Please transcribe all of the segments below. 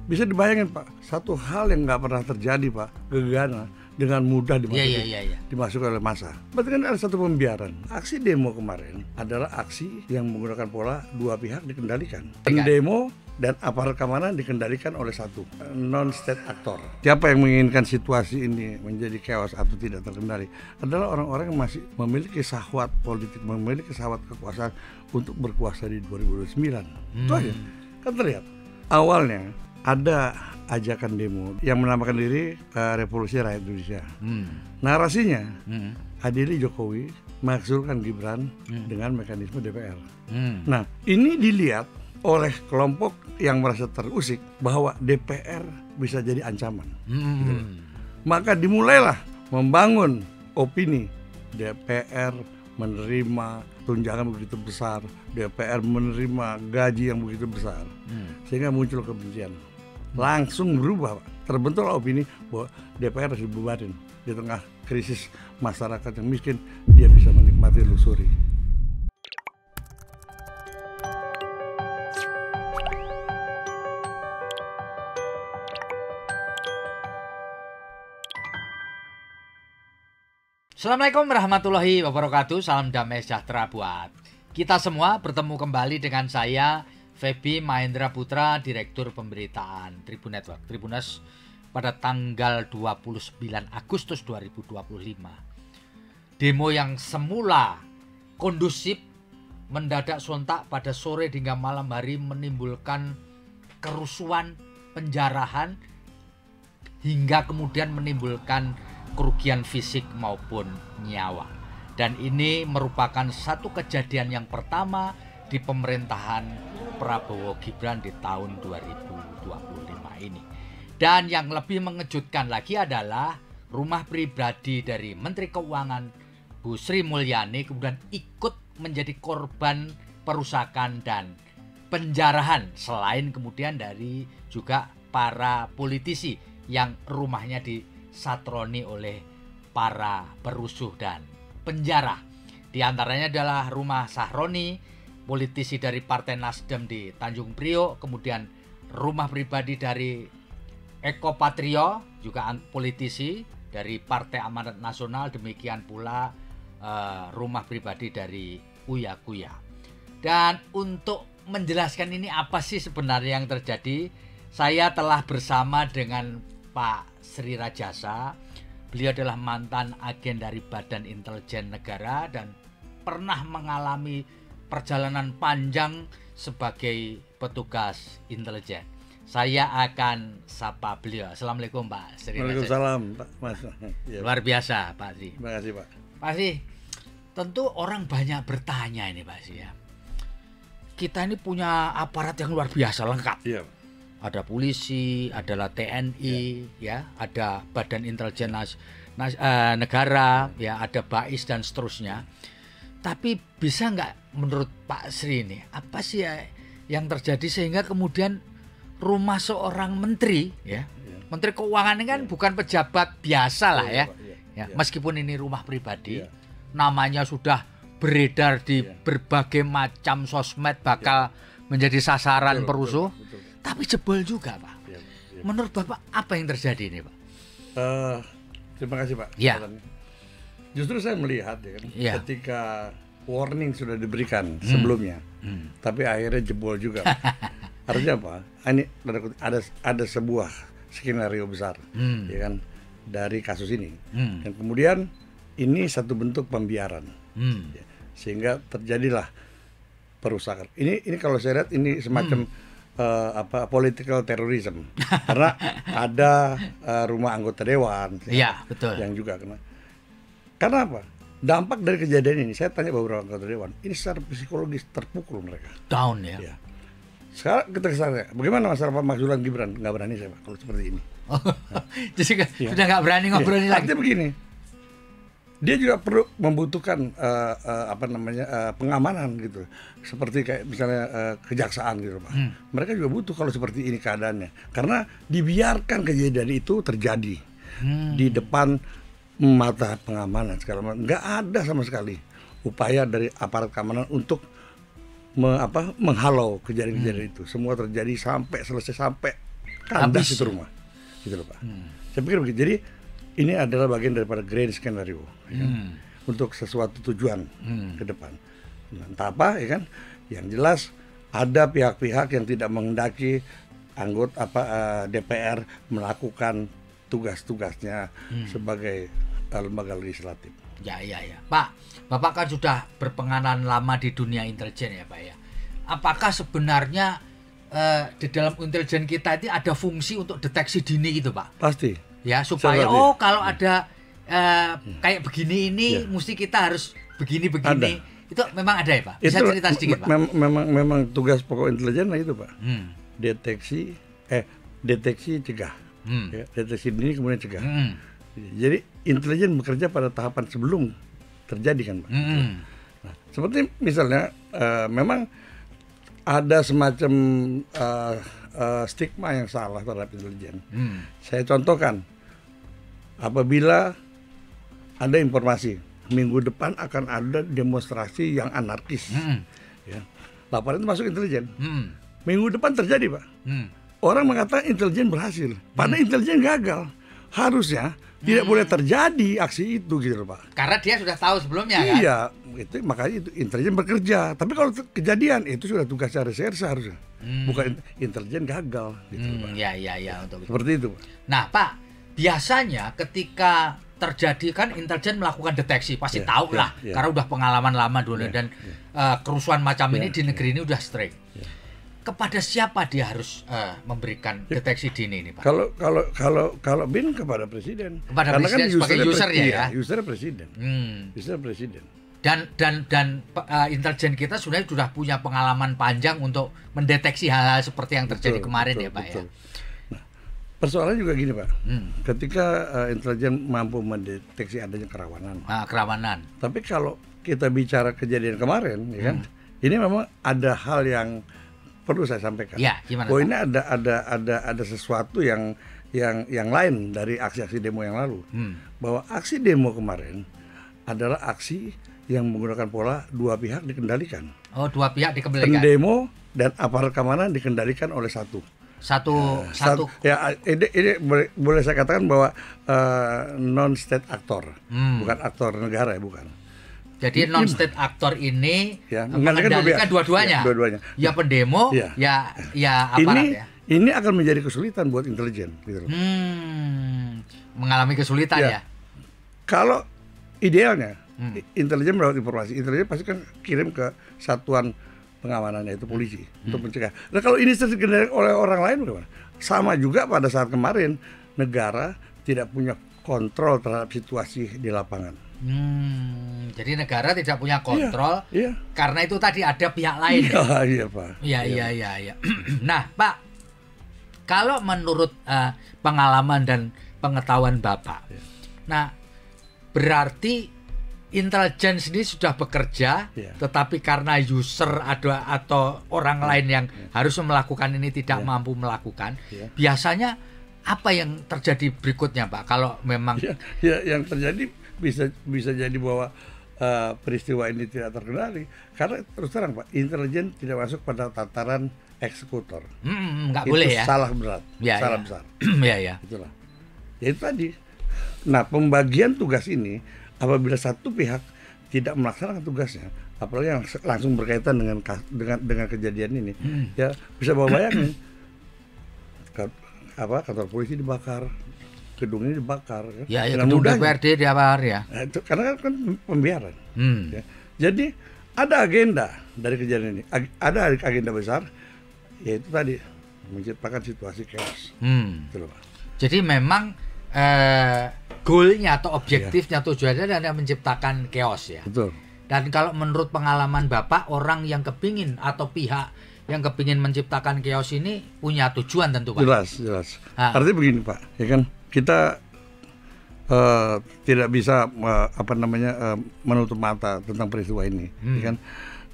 Bisa dibayangin Pak, satu hal yang nggak pernah terjadi Pak, gegana dengan mudah dimasukkan oleh massa. Berarti kan ada satu pembiaran. Aksi demo kemarin adalah aksi yang menggunakan pola dua pihak dikendalikan. Pendemo dan aparat keamanan dikendalikan oleh satu non-state actor. Siapa yang menginginkan situasi ini menjadi chaos atau tidak terkendali adalah orang-orang yang masih memiliki syahwat politik, memiliki syahwat kekuasaan untuk berkuasa di 2029. Itu aja. Kan terlihat. Awalnya ada ajakan demo yang menamakan diri Revolusi Rakyat Indonesia. Narasinya adili Jokowi menghasilkan Gibran dengan mekanisme DPR. Nah, ini dilihat oleh kelompok yang merasa terusik bahwa DPR bisa jadi ancaman. Maka dimulailah membangun opini DPR menerima tunjangan begitu besar, DPR menerima gaji yang begitu besar, sehingga muncul kebencian. Langsung berubah, terbentuklah opini bahwa DPR harus dibubarin di tengah krisis masyarakat yang miskin, dia bisa menikmati luxury. Assalamualaikum warahmatullahi wabarakatuh. Salam damai sejahtera buat kita semua. Bertemu kembali dengan saya Feby Mahendra Putra, Direktur Pemberitaan Tribun Network Tribunnews pada tanggal 29 Agustus 2025. Demo yang semula kondusif mendadak sontak pada sore hingga malam hari menimbulkan kerusuhan, penjarahan, hingga kemudian menimbulkan kerugian fisik maupun nyawa. Dan ini merupakan satu kejadian yang pertama di pemerintahan Prabowo Gibran di tahun 2025 ini. Dan yang lebih mengejutkan lagi adalah rumah pribadi dari Menteri Keuangan Bu Sri Mulyani kemudian ikut menjadi korban perusakan dan penjarahan, selain kemudian dari juga para politisi yang rumahnya disatroni oleh para perusuh dan penjara. Di antaranya adalah rumah Sahroni, politisi dari Partai Nasdem di Tanjung Priok, kemudian rumah pribadi dari Eko Patrio, juga politisi dari Partai Amanat Nasional, demikian pula rumah pribadi dari Uya Kuya. Dan untuk menjelaskan ini apa sih sebenarnya yang terjadi, saya telah bersama dengan Pak Sri Rajasa. Beliau adalah mantan agen dari Badan Intelijen Negara dan pernah mengalami perjalanan panjang sebagai petugas intelijen. Saya akan sapa beliau. Assalamualaikum Pak Sri. Waalaikumsalam Pak Mas. Ya. Luar biasa Pak Sri. Terima kasih Pak. Pak Sri, tentu orang banyak bertanya ini Pak Sri ya. Kita ini punya aparat yang luar biasa lengkap. Iya. Ada polisi, adalah TNI, ya, ada Badan Intelijen Negara, ya, ada BAIS dan seterusnya. Tapi bisa nggak menurut Pak Sri ini, apa sih ya yang terjadi sehingga kemudian rumah seorang menteri, ya, Menteri Keuangan ini kan bukan pejabat biasa lah ya, meskipun ini rumah pribadi, namanya sudah beredar di berbagai macam sosmed bakal menjadi sasaran perusuh, tapi jebol juga Pak. Menurut Bapak apa yang terjadi ini Pak? Terima kasih Pak. Ya. Justru saya melihat ketika warning sudah diberikan sebelumnya, tapi akhirnya jebol juga. Artinya apa? Ini ada sebuah skenario besar, ya kan, dari kasus ini. Dan kemudian ini satu bentuk pembiaran, ya, sehingga terjadilah perusakan. Ini kalau saya lihat ini semacam political terrorism, karena ada rumah anggota dewan, betul, yang juga kena. Karena apa? Dampak dari kejadian ini, saya tanya beberapa anggota dewan, ini secara psikologis terpukul mereka. Down ya. Sekarang kita kesana, bagaimana masalah pemakzulan Gibran? Nggak berani saya Pak, kalau seperti ini. Jadi sudah nggak berani ngobrolin lagi. Artinya begini, dia juga perlu membutuhkan pengamanan gitu, seperti kayak misalnya kejaksaan gitu Pak. Mereka juga butuh kalau seperti ini keadaannya, karena dibiarkan kejadian itu terjadi di depan mata pengamanan segala macam. Nggak ada sama sekali upaya dari aparat keamanan untuk menghalau kejadian-kejadian itu. Semua terjadi sampai selesai, sampai kandas itu rumah, gitu loh Pak. Saya pikir begitu. Jadi ini adalah bagian daripada grand skenario, ya kan? Untuk sesuatu tujuan ke depan. Entah apa, ya kan? Yang jelas ada pihak-pihak yang tidak menghendaki anggota DPR melakukan tugas-tugasnya sebagai lembaga legislatif. Ya. Pak, Bapak kan sudah berpengalaman lama di dunia intelijen ya Pak ya. Apakah sebenarnya di dalam intelijen kita itu ada fungsi untuk deteksi dini gitu Pak? Pasti. Ya, supaya kalau ada kayak begini ini mesti kita harus begini-begini. Itu memang ada ya Pak? Bisa cerita sedikit Pak? Memang tugas pokok intelijen lah itu Pak. Deteksi cegah. Ya, deteksi dini kemudian cegah. Jadi intelijen bekerja pada tahapan sebelum terjadi kan Pak. Nah, seperti misalnya memang ada semacam stigma yang salah terhadap intelijen. Saya contohkan, apabila ada informasi minggu depan akan ada demonstrasi yang anarkis, ya, laporan itu masuk intelijen. Minggu depan terjadi Pak. Orang mengatakan intelijen berhasil, padahal intelijen gagal. Harusnya tidak boleh terjadi aksi itu gitu Pak. Karena dia sudah tahu sebelumnya kan? Iya, itu makanya itu intelijen bekerja. Tapi kalau kejadian itu sudah tugasnya reserse harusnya. Bukan intelijen gagal gitu Pak. Iya untuk itu. Seperti itu Pak. Nah Pak, biasanya ketika terjadi kan intelijen melakukan deteksi, pasti tahu lah karena udah pengalaman lama dulu dan kerusuhan macam ini di negeri ini udah sering. Kepada siapa dia harus memberikan deteksi dini ini Pak? Kalau BIN kepada presiden. Kepada karena presiden kan sebagai usernya ya. User presiden. User presiden. Dan intelijen kita sudah punya pengalaman panjang untuk mendeteksi hal-hal seperti yang terjadi kemarin ya Pak ya. Nah, persoalannya juga gini Pak. Ketika intelijen mampu mendeteksi adanya kerawanan. Kerawanan. Tapi kalau kita bicara kejadian kemarin, ya kan, ini memang ada hal yang perlu saya sampaikan. Ya, gimana? Oh ini ada sesuatu yang lain dari aksi-aksi demo yang lalu. Bahwa aksi demo kemarin adalah aksi yang menggunakan pola dua pihak dikendalikan. Oh, dua pihak dikendalikan. Pendemo dan aparat keamanan dikendalikan oleh satu. Ya, ini boleh saya katakan bahwa non state aktor, bukan aktor negara ya, bukan. Jadi non state aktor ini mengendalikan dua-duanya. Ya pendemo, ya aparat Ini akan menjadi kesulitan buat intelijen gitu. Mengalami kesulitan ya. Kalau idealnya intelijen mendapat informasi, intelijen pasti kan kirim ke satuan pengamanan yaitu polisi untuk mencegah. Nah kalau ini terkendali oleh orang lain bagaimana? Sama juga pada saat kemarin negara tidak punya kontrol terhadap situasi di lapangan. Jadi negara tidak punya kontrol karena itu tadi ada pihak lain. Iya Pak. Iya. Nah Pak, kalau menurut pengalaman dan pengetahuan Bapak, nah berarti intelijen sendiri sudah bekerja, tetapi karena user ada atau orang lain yang harus melakukan ini tidak mampu melakukan, biasanya apa yang terjadi berikutnya Pak? Kalau memang yang terjadi bisa jadi bahwa peristiwa ini tidak terkendali karena terus terang Pak, intelijen tidak masuk pada tataran eksekutor. Nggak boleh ya. Salah berat, salah besar. Iya. Itulah. Ya itu tadi. Nah pembagian tugas ini apabila satu pihak tidak melaksanakan tugasnya, apalagi yang langsung berkaitan dengan kejadian ini, ya bisa bawa bayangin kantor polisi dibakar, gedung ini dibakar, gedung DPRD dibakar ya. Nah, itu karena kan pembiaran. Ya. Jadi ada agenda dari kejadian ini, ada agenda besar, yaitu tadi menciptakan situasi chaos. Gitu loh, Pak. Jadi memang goalnya atau objektifnya tujuannya adalah menciptakan chaos ya. Betul. Dan kalau menurut pengalaman Bapak, orang yang kepingin atau pihak yang kepingin menciptakan chaos ini punya tujuan tentu Pak. Jelas. Artinya begini Pak, ya kan kita tidak bisa menutup mata tentang peristiwa ini, ya kan.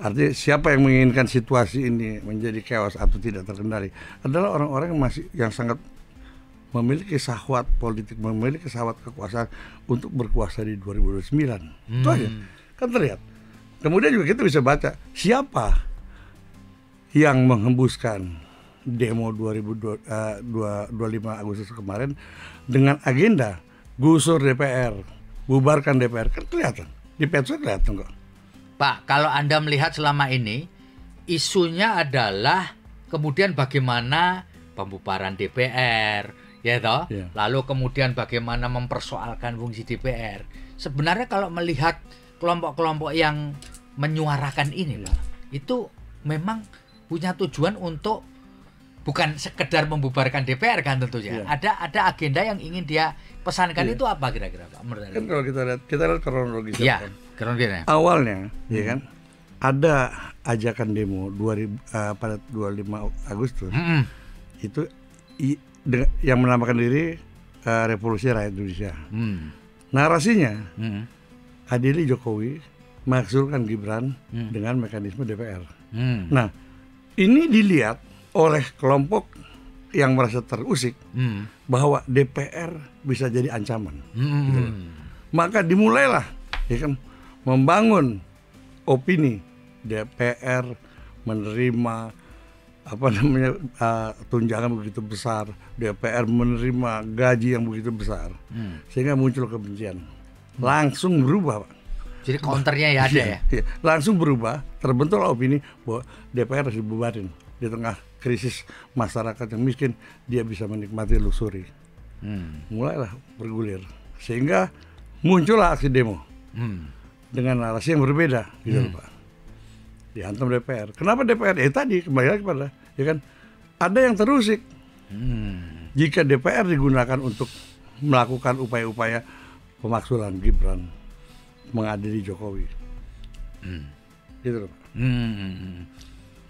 Artinya siapa yang menginginkan situasi ini menjadi chaos atau tidak terkendali adalah orang-orang yang sangat memiliki syahwat politik, memiliki syahwat kekuasaan untuk berkuasa di 2029. Itu aja. Kan terlihat. Kemudian juga kita bisa baca siapa yang menghembuskan demo 25 Agustus kemarin dengan agenda gusur DPR, bubarkan DPR, kan kelihatan di medsos kelihatan kok. Pak, kalau Anda melihat selama ini isunya adalah kemudian bagaimana pembubaran DPR, ya toh? Yeah. Lalu kemudian bagaimana mempersoalkan fungsi DPR. Sebenarnya kalau melihat kelompok-kelompok yang menyuarakan ini, Pak, itu memang punya tujuan untuk bukan sekedar membubarkan DPR kan tentunya. Yeah. Ada agenda yang ingin dia pesankan. Itu apa kira-kira, Pak? Kan kalau kita lihat kronologisnya. Yeah. Kan. Awalnya, ya kan, ada ajakan demo pada 25 Agustus. Itu yang menamakan diri Revolusi Rakyat Indonesia. Narasinya adili Jokowi mengusulkan Gibran dengan mekanisme DPR. Nah, ini dilihat oleh kelompok yang merasa terusik bahwa DPR bisa jadi ancaman. Gitu. Maka dimulailah, ya kan, membangun opini DPR menerima tunjangan begitu besar, DPR menerima gaji yang begitu besar, sehingga muncul kebencian. Langsung berubah, Pak. Jadi counternya ya ada ya? Langsung berubah, terbentuklah opini bahwa DPR harus dibubarin di tengah krisis masyarakat yang miskin, dia bisa menikmati luxury. Mulailah bergulir, sehingga muncullah aksi demo dengan narasi yang berbeda, gitu Pak. Dihantam DPR. Kenapa DPR? Tadi kembali lagi pada, ya kan, ada yang terusik. Jika DPR digunakan untuk melakukan upaya-upaya pemaksulan Gibran mengadili Jokowi, gitu Pak.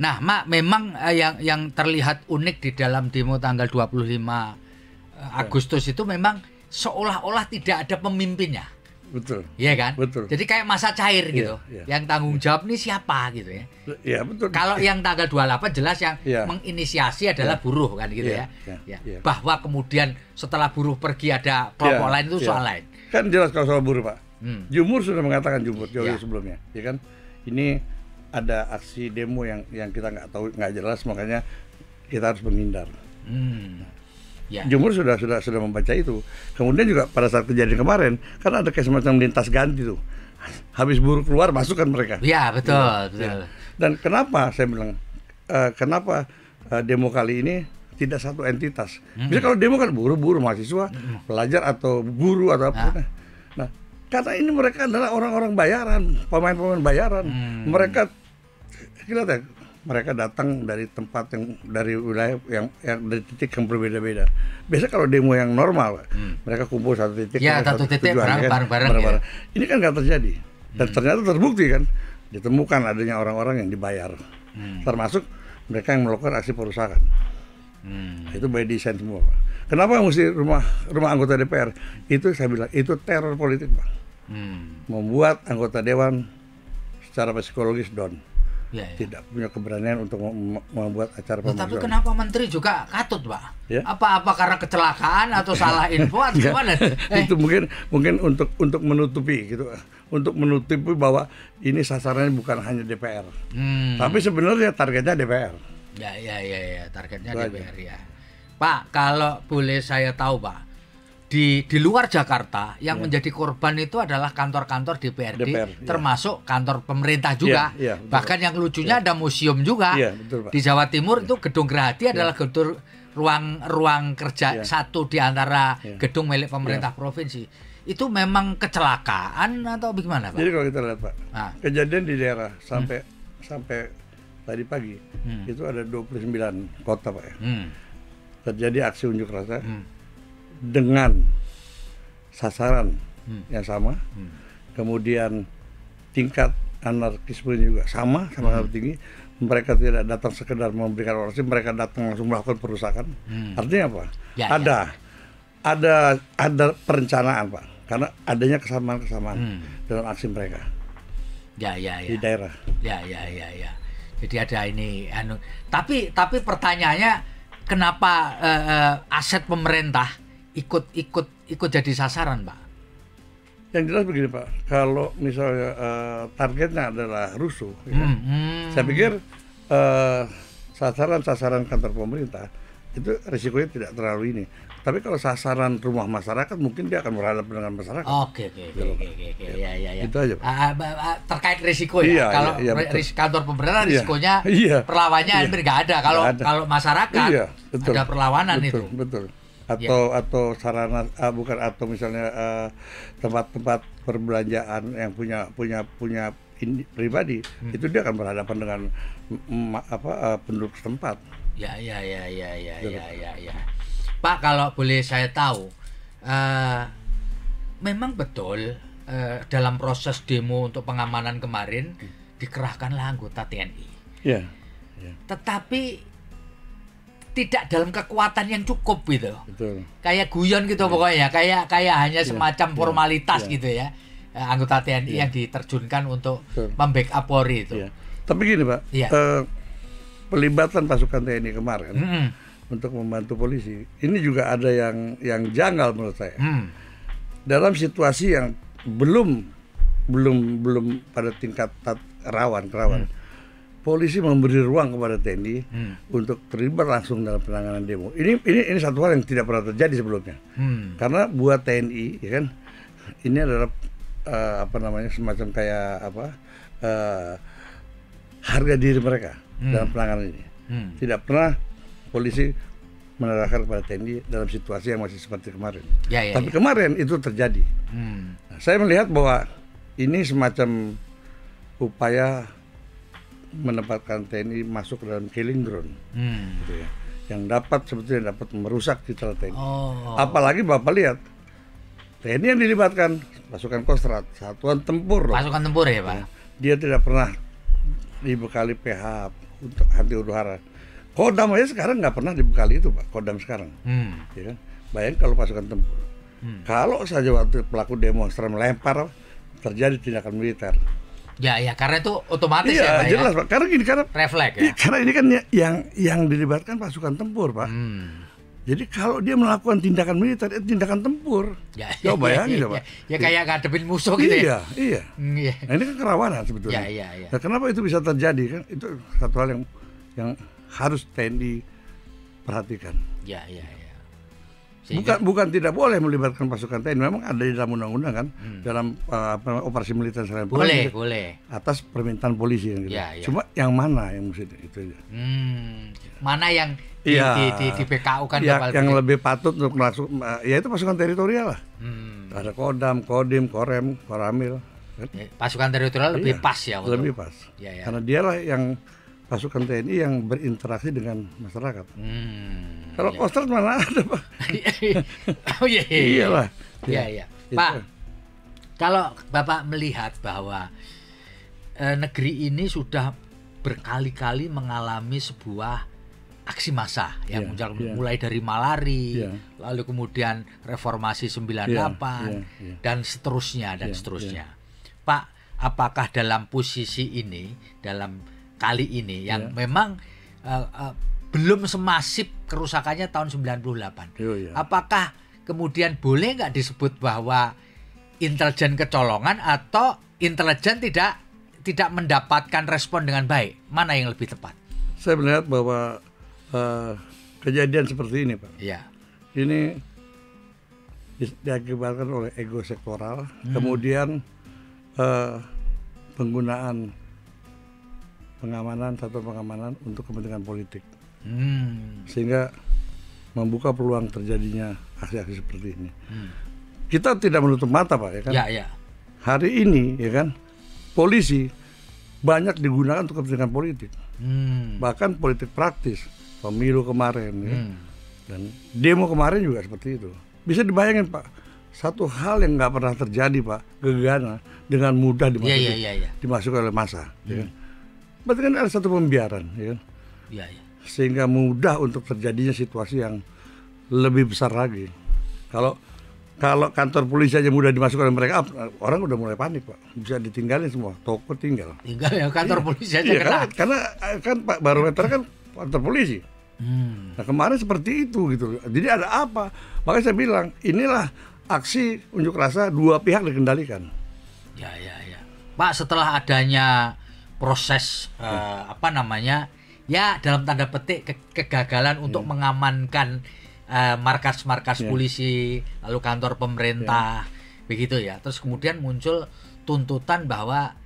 Nah, Mak, memang yang terlihat unik di dalam demo tanggal 25 Agustus itu memang seolah-olah tidak ada pemimpinnya. Betul. Iya kan? Betul. Jadi kayak masa cair gitu. Yang tanggung jawab ini siapa gitu ya. Iya, betul. Kalau yang tanggal 28 jelas yang menginisiasi adalah buruh kan gitu ya. Bahwa kemudian setelah buruh pergi ada kelompok lain itu soal lain. Kan jelas kalau soal buruh, Pak. Jumur sudah mengatakan jauh sebelumnya, ya kan? Ini ada aksi demo yang kita nggak tahu, nggak jelas, makanya kita harus menghindar. Jumur sudah membaca itu. Kemudian juga pada saat kejadian kemarin kan ada kayak semacam lintas ganti tuh. Habis buruh keluar, masukkan mereka. Ya, betul. Dan kenapa saya bilang kenapa demo kali ini tidak satu entitas? Bisa kalau demo kan buruh mahasiswa, pelajar atau guru atau apa. Nah, karena ini mereka adalah orang-orang bayaran, pemain-pemain bayaran. Mereka datang dari tempat yang dari wilayah yang dari titik yang berbeda-beda. Biasa kalau demo yang normal, mereka kumpul satu titik, satu titik bareng-bareng. Ya. Ini kan nggak terjadi. Dan ternyata terbukti kan, ditemukan adanya orang-orang yang dibayar, termasuk mereka yang melakukan aksi perusakan. Itu by design semua, Pak. Kenapa mesti rumah anggota DPR? Itu saya bilang itu teror politik, Pak. Membuat anggota dewan secara psikologis down. Tidak punya keberanian untuk membuat acara pemaksulan. Tapi kenapa menteri juga katut, Pak? Apa karena kecelakaan atau salah info atau gimana? Itu mungkin untuk menutupi gitu, untuk menutupi bahwa ini sasarannya bukan hanya DPR, tapi sebenarnya targetnya DPR. Ya, targetnya DPR ya. Pak, kalau boleh saya tahu, Pak, di luar Jakarta yang menjadi korban itu adalah kantor-kantor DPRD, termasuk kantor pemerintah juga. Bahkan yang lucunya ada museum juga. Betul, Pak. Di Jawa Timur itu Gedung Gerahadi adalah gedung ruang kerja satu di antara gedung milik pemerintah provinsi. Itu memang kecelakaan atau bagaimana, Pak? Jadi kalau kita lihat, Pak, kejadian di daerah sampai tadi pagi itu ada 29 kota, Pak, ya. Terjadi aksi unjuk rasa dengan sasaran yang sama, kemudian tingkat anarkisme juga sama tinggi. Mereka tidak datang sekedar memberikan orasi, mereka datang langsung melakukan perusakan. Artinya apa? Ada perencanaan, Pak, karena adanya kesamaan dalam aksi mereka. Di daerah. Ya. Jadi ada ini. Tapi pertanyaannya, kenapa aset pemerintah ikut jadi sasaran, Pak? Yang jelas begini, Pak, kalau misalnya targetnya adalah rusuh, ya, saya pikir sasaran kantor pemerintah itu risikonya tidak terlalu ini. Tapi kalau sasaran rumah masyarakat mungkin dia akan berhadapan dengan masyarakat. Oke. Ya. Itu aja, Pak. Terkait risiko ya. Kalau kantor pemerintah risikonya perlawannya hampir nggak ada. Kalau masyarakat ada perlawanan itu. Betul. Atau sarana atau misalnya tempat-tempat perbelanjaan yang punya pribadi itu dia akan berhadapan dengan penduduk setempat. Ya. Pak, kalau boleh saya tahu, memang betul dalam proses demo untuk pengamanan kemarin dikerahkanlah anggota TNI. Ya. Tetapi tidak dalam kekuatan yang cukup gitu. Betul. Kayak guyon gitu pokoknya, kayak hanya semacam formalitas gitu ya. Anggota TNI yang diterjunkan untuk membackup Polri itu. Tapi gini, Pak, pelibatan pasukan TNI kemarin untuk membantu polisi, ini juga ada yang janggal menurut saya. Dalam situasi yang belum pada tingkat rawan. Polisi memberi ruang kepada TNI untuk terlibat langsung dalam penanganan demo. Ini satu hal yang tidak pernah terjadi sebelumnya. Karena buat TNI, ya kan, ini adalah semacam kayak harga diri mereka dalam penanganan ini. Tidak pernah polisi menerahkan kepada TNI dalam situasi yang masih seperti kemarin. Tapi kemarin itu terjadi. Nah, saya melihat bahwa ini semacam upaya menempatkan TNI masuk ke dalam killing ground, gitu ya, yang sebetulnya dapat merusak citra TNI. Apalagi Bapak lihat TNI yang dilibatkan pasukan Kostrad, satuan tempur. Pasukan tempur ya, Pak. Dia tidak pernah dibekali PH untuk anti huru hara. Kodam aja sekarang nggak pernah dibekali itu, Pak. Kodam sekarang, ya kan? Bayangkan kalau pasukan tempur. Kalau saja waktu pelaku demonstran melempar terjadi tindakan militer. Ya, karena itu otomatis ya, Pak. Jelas, ya. Pak. Karena refleks ya. Karena ini kan yang dilibatkan pasukan tempur, Pak. Jadi kalau dia melakukan tindakan militer, itu tindakan tempur. Coba bayangin, Pak. Ya kayak ngadepin musuh gitu ya. Iya. Nah, ini kan kerawanan sebetulnya. Nah, kenapa itu bisa terjadi kan? Itu satu hal yang harus TNI perhatikan. Ya. Bukan tidak boleh melibatkan pasukan TNI, memang ada di dalam undang-undang kan, dalam operasi militer selain boleh atas permintaan polisi yang gitu. Cuma yang mana yang mesti itu aja. Mana yang di PKU kan yang lebih patut untuk masuk, ya itu pasukan teritorial lah. Ada Kodam, Kodim, Korem, Koramil. Pasukan teritorial lebih pas ya. Lebih pas. Karena dialah yang pasukan TNI yang berinteraksi dengan masyarakat. Kalau Kostrad mana ada, Pak? Iyalah. Iya. Pak, kalau Bapak melihat bahwa negeri ini sudah berkali-kali mengalami sebuah aksi massa yang mulai dari Malari, lalu kemudian reformasi 98 dan seterusnya. Pak, apakah dalam posisi ini, dalam kali ini yang memang belum semasif kerusakannya tahun 98. Apakah kemudian boleh nggak disebut bahwa intelijen kecolongan atau intelijen tidak mendapatkan respon dengan baik? Mana yang lebih tepat? Saya melihat bahwa kejadian seperti ini, Pak. Ini diakibatkan oleh ego sektoral, kemudian penggunaan pengamanan untuk kepentingan politik. Sehingga membuka peluang terjadinya aksi-aksi seperti ini. Kita tidak menutup mata, Pak, ya kan? Hari ini, ya kan, polisi banyak digunakan untuk kepentingan politik. Bahkan politik praktis, pemilu kemarin, ya. Dan demo kemarin juga seperti itu. Bisa dibayangin, Pak, satu hal yang nggak pernah terjadi, Pak, Gegana dengan mudah dimasukkan oleh massa, ya kan? Berarti kan ada satu pembiaran, ya kan? Sehingga mudah untuk terjadinya situasi yang lebih besar lagi. Kalau kantor polisi aja mudah dimasukkan oleh mereka, orang udah mulai panik, Pak. Bisa ditinggalin semua, toko tinggal ya kantor polisi aja kena. Karena kan Pak Barometer kan kantor polisi. Nah, kemarin seperti itu gitu. Jadi ada apa? Makanya saya bilang, inilah aksi unjuk rasa dua pihak dikendalikan. Pak, setelah adanya proses ya dalam tanda petik kegagalan untuk mengamankan markas-markas polisi, lalu kantor pemerintah, begitu ya. Terus kemudian muncul tuntutan bahwa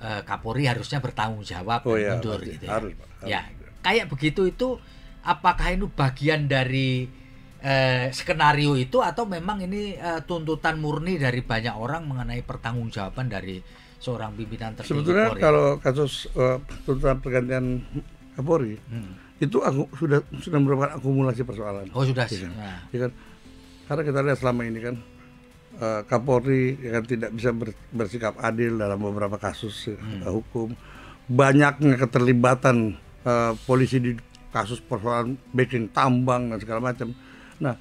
Kapolri harusnya bertanggung jawab dan mundur gitu ya. Harus. Ya, kayak begitu itu apakah itu bagian dari skenario itu atau memang ini tuntutan murni dari banyak orang mengenai pertanggungjawaban dari seorang pimpinan tertinggi sebetulnya Polri? Kalau kasus tuntutan pergantian Kapolri itu sudah merupakan akumulasi persoalan. Oh sudah. Ya kan? Karena kita lihat selama ini kan Kapolri kan tidak bisa bersikap adil dalam beberapa kasus hukum. Banyaknya keterlibatan polisi di kasus persoalan backing tambang dan segala macam. Nah,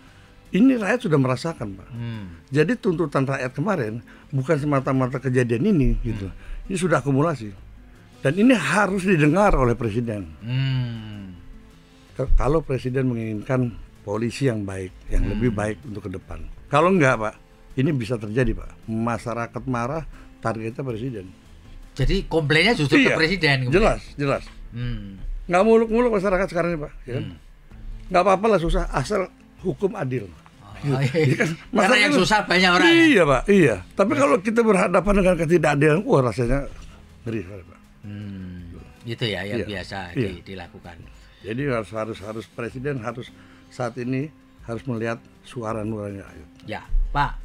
ini rakyat sudah merasakan, Pak. Jadi tuntutan rakyat kemarin bukan semata-mata kejadian ini, gitu. Ini sudah akumulasi. Dan ini harus didengar oleh Presiden. Kalau Presiden menginginkan polisi yang baik, yang lebih baik untuk ke depan. Kalau enggak, Pak, ini bisa terjadi, Pak. Masyarakat marah, targetnya Presiden. Jadi komplainnya justru ke Presiden. Jelas. Nggak muluk-muluk masyarakat sekarang ini, Pak. Ya kan? Nggak apa-apa lah susah, asal hukum adil. Karena yang susah banyak orang. Iya, Pak. Iya. Tapi kalau kita berhadapan dengan ketidakadilan, rasanya ngeri, Pak. Itu ya yang biasa dilakukan. Jadi harus Presiden harus saat ini harus melihat suara nurani rakyat. Ya, Pak.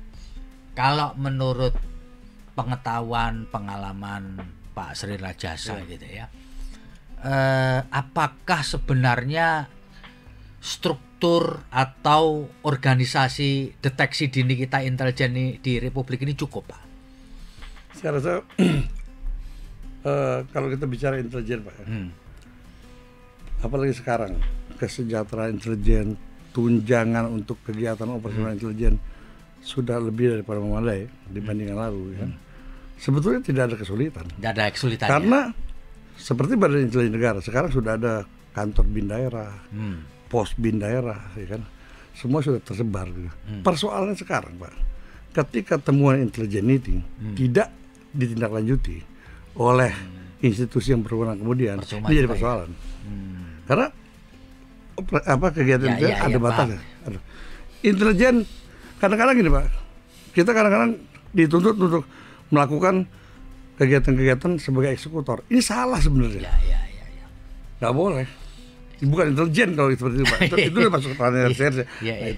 Kalau menurut pengetahuan pengalaman Pak Sri Rajasa gitu ya, apakah sebenarnya struktur atau organisasi deteksi dini kita intelijen di Republik ini cukup, Pak? Saya rasa kalau kita bicara intelijen, Pak, apalagi sekarang kesejahteraan intelijen, tunjangan untuk kegiatan operasional intelijen sudah lebih daripada memadai dibandingkan lalu, kan? Sebetulnya tidak ada kesulitan. Tidak ada kesulitan. Karena seperti Badan Intelijen Negara sekarang sudah ada kantor bin daerah, pos bin daerah, ya kan? Semua sudah tersebar. Gitu. Persoalannya sekarang, Pak, ketika temuan intelijen ini tidak ditindaklanjuti oleh institusi yang berwenang kemudian, ini jadi persoalan. Karena kegiatan intelijen ada batasnya. Intelijen kadang-kadang gini, Pak, kita kadang-kadang dituntut untuk melakukan kegiatan-kegiatan sebagai eksekutor. Ini salah sebenarnya. Nggak boleh. Bukan intelijen kalau seperti itu, Pak. Itu udah masuk ke ranah reserse.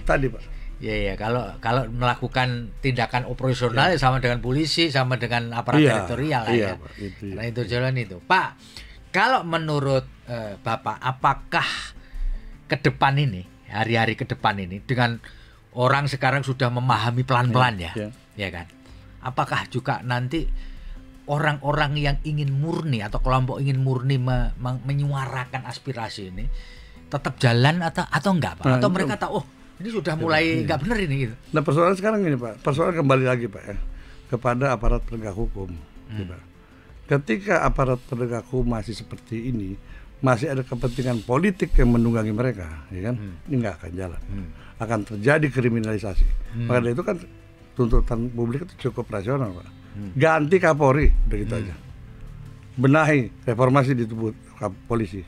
Tadi, Pak. Iya, kalau melakukan tindakan operasional sama dengan polisi, sama dengan aparat teritorial ya. Pak, itu, Nah, itu jalan itu. Pak, kalau menurut Bapak, apakah ke depan ini, hari-hari ke depan ini, dengan orang sekarang sudah memahami pelan-pelan ya kan? Apakah juga nanti orang-orang yang ingin murni atau kelompok ingin murni menyuarakan aspirasi ini tetap jalan atau enggak, Pak? Atau mereka tahu, ini sudah mulai enggak benar ini gitu. Nah, persoalan sekarang ini, Pak. Persoalan kembali lagi, Pak, ya, kepada aparat penegak hukum. Gitu. Ketika aparat penegak hukum masih seperti ini, masih ada kepentingan politik yang menunggangi mereka, ya kan? Ini enggak akan jalan. Akan terjadi kriminalisasi. Maka dari itu kan tuntutan publik itu cukup rasional, Pak. Ganti Kapolri, udah gitu aja. Benahi, reformasi di tubuh polisi.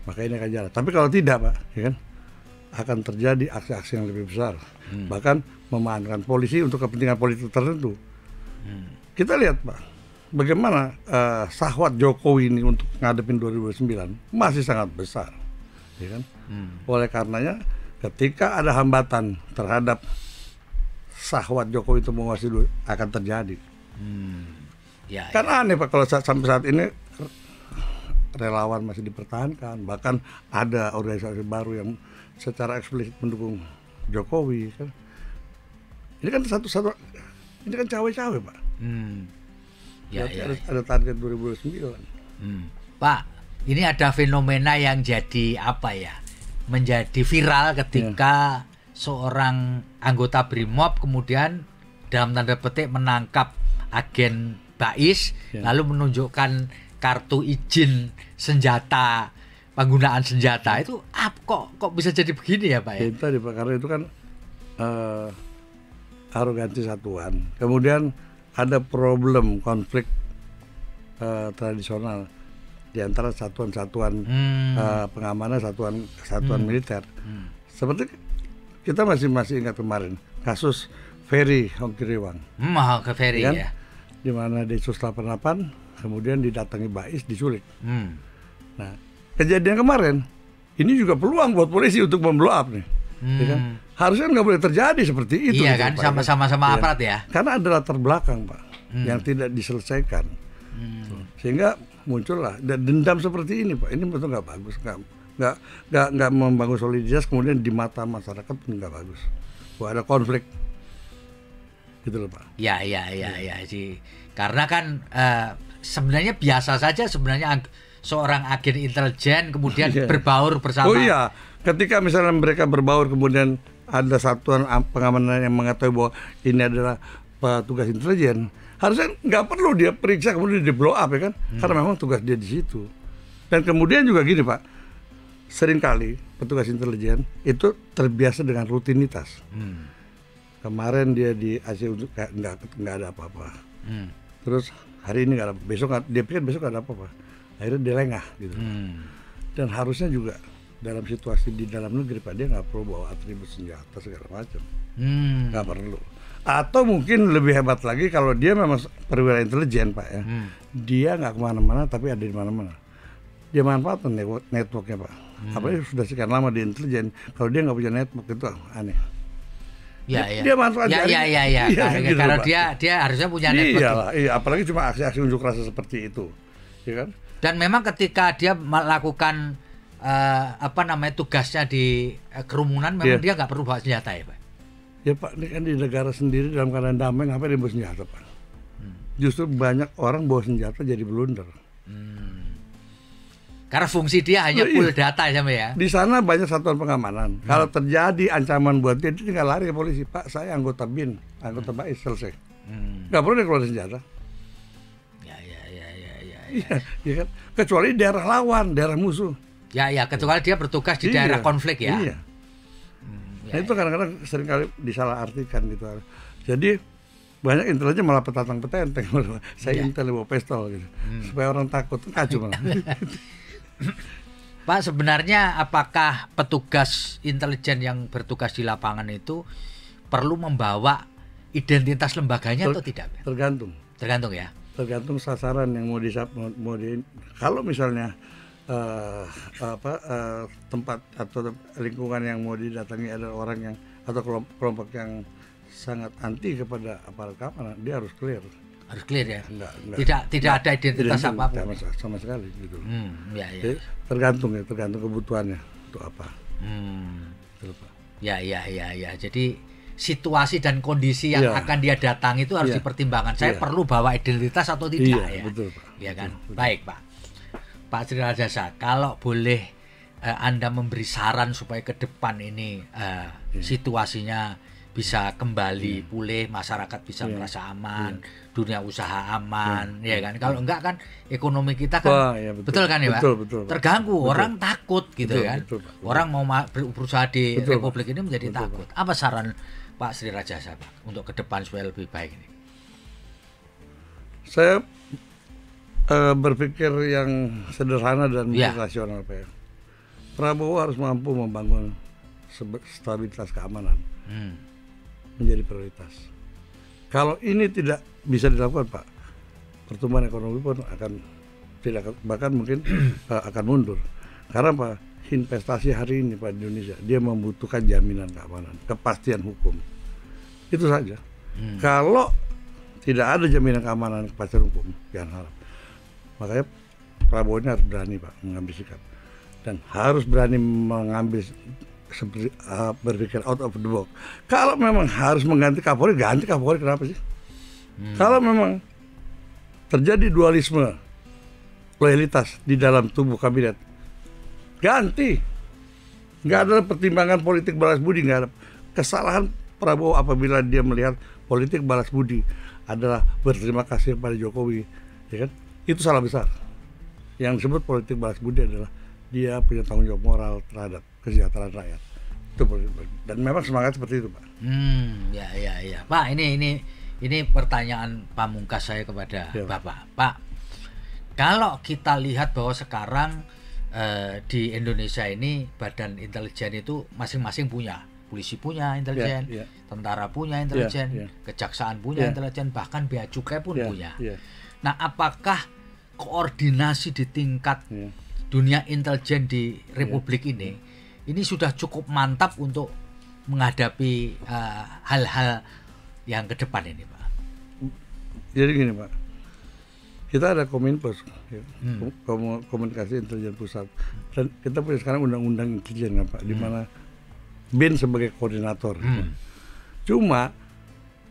Maka ini akan jalan. Tapi kalau tidak, Pak, ya kan, akan terjadi aksi-aksi yang lebih besar. Bahkan memanfaatkan polisi untuk kepentingan politik tertentu. Kita lihat, Pak, bagaimana sahwat Jokowi ini untuk ngadepin 2029 masih sangat besar, ya kan? Oleh karenanya, ketika ada hambatan terhadap sahwat Jokowi itu menguasai akan terjadi. Kan aneh, Pak, kalau sampai saat ini relawan masih dipertahankan, bahkan ada organisasi baru yang secara eksplisit mendukung Jokowi, kan? Ini kan satu-satu, ini kan cawe-cawe, Pak. Ada target 2029. Pak, ini ada fenomena yang jadi menjadi viral ketika seorang anggota BRIMOB kemudian dalam tanda petik menangkap agen BAIS, lalu menunjukkan kartu izin senjata, penggunaan senjata. Itu kok bisa jadi begini ya, Pak ya? Itu tadi, Pak, karena itu kan arogansi satuan. Kemudian ada problem konflik tradisional di antara satuan-satuan pengamanan, satuan militer. Seperti kita masih ingat kemarin kasus Ferry Hongkiriwang. Ke Ferry kan? ya. Di mana Densus 88 kemudian didatangi Bais, diculik. Nah, kejadian kemarin ini juga peluang buat polisi untuk memblow up nih. Ya kan? Harusnya nggak boleh terjadi seperti itu. Iya kan, sama-sama aparat ya. Karena ada latar belakang, Pak, yang tidak diselesaikan. Sehingga muncullah dendam seperti ini, Pak. Ini betul nggak bagus, nggak membangun soliditas, kemudian di mata masyarakat pun nggak bagus. Wah, ada konflik, gitu loh, Pak. Ya sih. Karena kan sebenarnya biasa saja sebenarnya seorang agen intelijen kemudian berbaur bersama. Oh iya, ketika misalnya mereka berbaur kemudian ada satuan pengamanan yang mengetahui bahwa ini adalah petugas intelijen, harusnya nggak perlu dia periksa kemudian di blow up ya kan, karena memang tugas dia di situ. Dan kemudian juga gini, Pak, seringkali petugas intelijen itu terbiasa dengan rutinitas. Kemarin dia di Aceh untuk nggak ada apa-apa, terus hari ini nggak ada, besok dia pikir besok nggak ada apa-apa, akhirnya dia lengah gitu. Dan harusnya juga dalam situasi di dalam negeri, Pak, dia nggak perlu bawa atribut senjata segala macam, nggak perlu. Atau mungkin lebih hebat lagi kalau dia memang perwira intelijen, Pak ya, dia nggak kemana-mana tapi ada di mana-mana. Dia manfaatkan networknya, Pak. Apalagi sudah sekian lama di intelijen, kalau dia nggak punya network itu aneh. Dia manfaatkan. Gitu, karena dia harusnya punya network. Iya, apalagi cuma aksi-aksi unjuk rasa seperti itu, ya kan? Dan memang ketika dia melakukan tugasnya di kerumunan, memang dia nggak perlu bawa senjata ya, Pak. Ya, Pak, ini kan di negara sendiri dalam keadaan damai, ngapain dia bawa senjata, Pak? Justru banyak orang bawa senjata jadi blunder. Karena fungsi dia hanya pool data sama ya. Di sana banyak satuan pengamanan. Kalau terjadi ancaman buat dia tinggal lari ke polisi. Pak, saya anggota BIN, anggota Bais, selesai. Nggak perlu dia keluar senjata. Iya kan? Kecuali daerah lawan, daerah musuh. Kecuali dia bertugas di daerah konflik ya. Iya. Nah, itu kadang-kadang seringkali disalahartikan gitu. Jadi banyak intelijen malah petatang petenteng. Saya intel bawa pistol gitu. Supaya orang takut, kacau malah. Pak, sebenarnya apakah petugas intelijen yang bertugas di lapangan itu perlu membawa identitas lembaganya atau tidak? Tergantung ya. Tergantung sasaran yang mau kalau misalnya tempat atau lingkungan yang mau didatangi adalah orang yang atau kelompok yang sangat anti kepada aparat keamanan, dia harus clear ya. Tidak ada identitas apapun sama sekali gitu. Jadi, tergantung kebutuhannya untuk apa. Jadi situasi dan kondisi yang akan dia datangi itu harus dipertimbangkan. Saya perlu bawa identitas atau tidak ya. Betul, Pak. Ya kan. Betul. Baik, Pak Sri Rajasa, kalau boleh Anda memberi saran supaya ke depan ini situasinya bisa kembali pulih, masyarakat bisa merasa aman, dunia usaha aman, ya kan? Kalau enggak kan ekonomi kita kan betul kan ya, Pak? Betul, terganggu, orang takut gitu kan. Betul. Orang mau berusaha di Republik ini menjadi takut. Apa saran Pak Sri Rajasa, Pak, untuk ke depan supaya lebih baik ini? Saya berpikir yang sederhana dan rasional, Pak. Prabowo harus mampu membangun stabilitas keamanan. Menjadi prioritas. Kalau ini tidak bisa dilakukan, Pak, pertumbuhan ekonomi pun bahkan mungkin akan mundur. Karena Pak, investasi hari ini, Pak, di Indonesia dia membutuhkan jaminan keamanan, kepastian hukum. Itu saja. Kalau tidak ada jaminan keamanan, kepastian hukum, jangan harap. Makanya Prabowo ini harus berani, Pak, mengambil sikap dan harus berani mengambil berpikir out of the box. Kalau memang harus mengganti Kapolri, ganti Kapolri, kenapa sih? Kalau memang terjadi dualisme loyalitas di dalam tubuh kabinet, ganti. Nggak ada pertimbangan politik balas budi, nggak ada. Kesalahan Prabowo apabila dia melihat politik balas budi adalah berterima kasih kepada Jokowi, ya kan? Itu salah besar. Yang disebut politik balas budi adalah dia punya tanggung jawab moral terhadap kesejahteraan rakyat. Itu dan memang semangat seperti itu, Pak. Ya. Pak, ini pertanyaan pamungkas saya kepada Bapak. Pak, Kalau kita lihat bahwa sekarang di Indonesia ini badan intelijen itu masing-masing punya, polisi punya intelijen, tentara punya intelijen, kejaksaan punya intelijen, bahkan bea cukai pun punya. Nah, apakah koordinasi di tingkat dunia intelijen di Republik ini sudah cukup mantap untuk menghadapi hal-hal yang ke depan ini, Pak? Jadi gini, Pak, kita ada Kominpos, Komunikasi Intelijen Pusat, dan kita punya sekarang undang-undang intelijen, Pak, di mana BIN sebagai koordinator. Cuma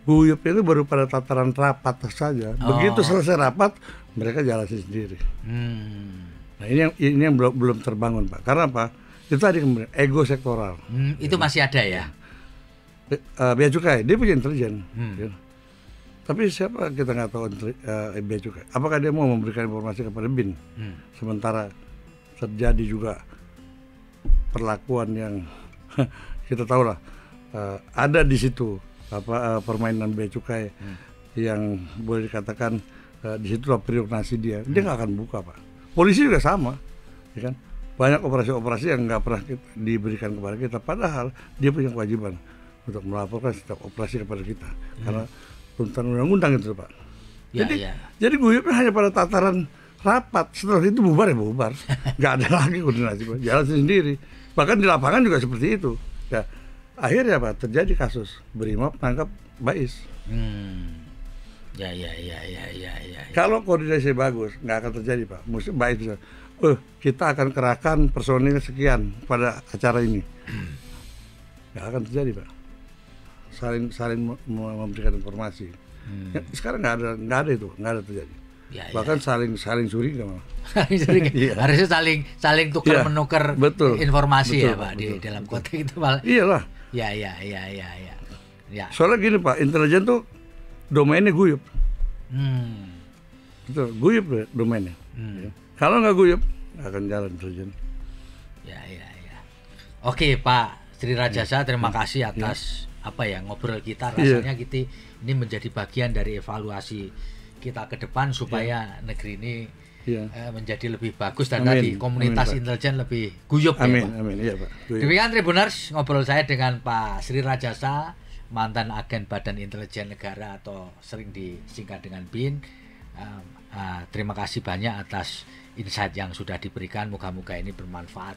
Guyup itu baru pada tataran rapat saja. Begitu selesai rapat, mereka jalan sendiri. Nah, ini yang belum terbangun, Pak. Karena apa? Itu tadi kemudian ego sektoral. Itu masih ada ya? Bea cukai, dia punya intelijen. Tapi siapa kita nggak tahu bea cukai. Apakah dia mau memberikan informasi kepada BIN? Sementara terjadi juga perlakuan yang kita tahu lah, ada di situ permainan bea cukai yang boleh dikatakan di situlah priorisasi dia nggak akan buka, Pak. Polisi juga sama, ya kan? Banyak operasi-operasi yang nggak pernah diberikan kepada kita, padahal dia punya kewajiban untuk melaporkan setiap operasi kepada kita karena tuntutan undang-undang itu, Pak. Jadi Guyupnya hanya pada tataran rapat, setelah itu bubar ya bubar, nggak ada lagi koordinasi, Pak. Jalan sendiri. Bahkan di lapangan juga seperti itu. Ya, akhirnya Pak terjadi kasus Brimob tangkap Bais. Ya. Kalau koordinasi bagus, nggak akan terjadi, Pak. Mesti Bais bisa, kita akan kerahkan personil sekian pada acara ini. Nggak akan terjadi, Pak. Saling memberikan informasi. Sekarang nggak ada itu, nggak ada terjadi. Bahkan saling curiga malah. Harusnya saling tukar menukar informasi, betul, Pak, di dalam konteks itu malah. Iyalah. Ya. Soalnya gini, Pak, intelijen tuh domainnya Guyup. Itu Guyup domainnya. Kalau nggak Guyup, nggak akan jalan intelijen. Ya. Oke, Pak Sri Rajasa, terima kasih atas ngobrol kita. Rasanya kita ini menjadi bagian dari evaluasi kita ke depan supaya negeri ini menjadi lebih bagus dan tadi komunitas intelijen lebih guyup. Amin. Ya, Pak. Amin. Iya, Pak. Demikian Tribuners, ngobrol saya dengan Pak Sri Rajasa, mantan agen Badan Intelijen Negara atau sering disingkat dengan BIN. Terima kasih banyak atas insight yang sudah diberikan. Moga-moga ini bermanfaat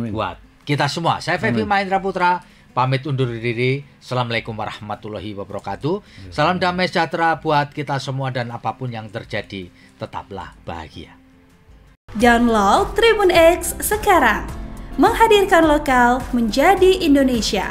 buat kita semua. Saya Febi Mahendra Putra, pamit undur diri. Assalamualaikum warahmatullahi wabarakatuh. Salam damai sejahtera buat kita semua dan apapun yang terjadi, tetaplah bahagia. Download Tribun X sekarang. Menghadirkan lokal menjadi Indonesia.